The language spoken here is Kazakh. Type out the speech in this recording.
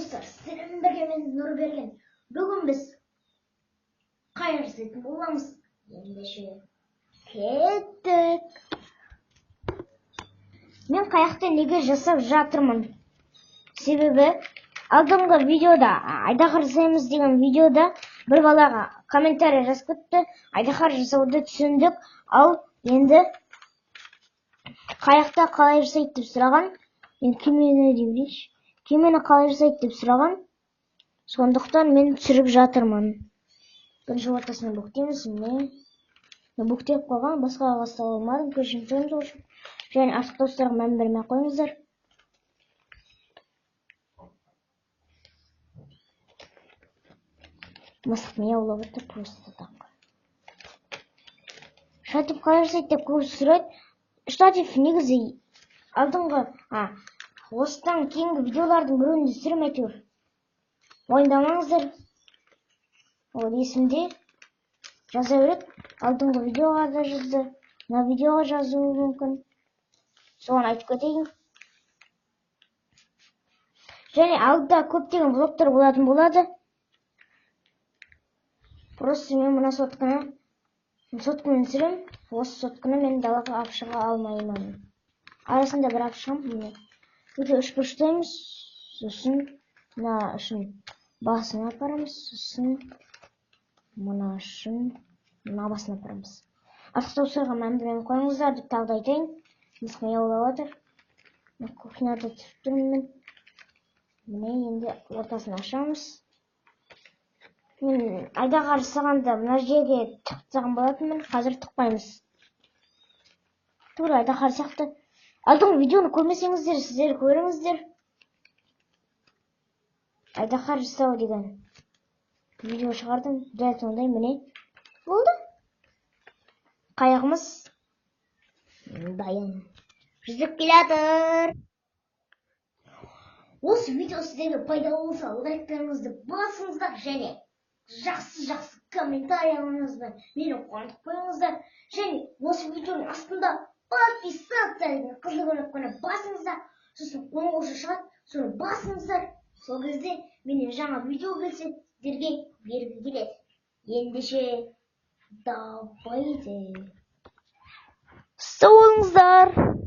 достар, сіздермен бірге мен Нұрберген. Бүгін біз қай жасайтын боламыз? Ендеше кеттік. Мен қаяқты неге жасап жатырмын? Себебі алдыңғы видеода айдаһар жасаймыз деген видеода бір балаға комментарий жазып кетті. Айдаһар жасауды түсіндік, ал енді қаяқта қалай жасайды деп сұраған. Мен кемені қалай жасайды деп сұраған. Сондықтан мен түсіріп жатырмын. Бірінші ортасына бүктейміз. Мен бүктеп қойған, басқа қағазда алмадым. Кешірім сұраймыз. Және артық достарға мән бермей қойыңыздар. Мысық мияулап отыр, просто так. Штатив қалай жасайды деп көп сұрайды. Штатив негізі алдыңғы осыдан кейінгі видеолардың біреуінде түсірем әйтеуір. Мойындамаңыздар. Ол есімде жаза береді. Алдыңғы видеоға да жазды. Мына видеоға жазуы мүмкін. Соған айтып кетейін. Және алдыда көптеген блоктар болатын болады. Просто мен мына сотканы түсірем. Осы сотканы мен далаға алып шыға алмаймын. Арасында бір алып шығамын. Өте үш бұрыштаймыз. Сосын мына үшін басына апарамыз. Сосын мына үшін мына басына апарамыз. Артық достарға мән бермей қойыңыздар деп тағы да айтайын. Мысық мияулап отыр. Кухняда түсіп тұрмын. Міне енді ортасын ашамыз. Мен айдаһар жасағанда мына жерге тықсаған болатынмын. Қазір тықпаймыз. Тура айдаһар сияқты. Алдыңғы видеоны көрмесеңіздер, сіздер көріңіздер. Айдаһар жасау деген видео шығардым. Дәл сондай міне болды. Қайығымыз дайын. Жүзіп келатыр. Осы видео сіздерге пайдалы болса, лайктарыңызды басыңыздар және жақсы комментарияларыңызбен мені қуантып қойыңыздар. Және осы видеоның астында подписаться деген қызыл кнопканы басыңыздар. Сосын қоңырау шығады, соны басыңыздар. Сол кезде менен жаңа видео келсе, сіздерге бергі келеді. Ендеше давайте. Сау болыңыздар.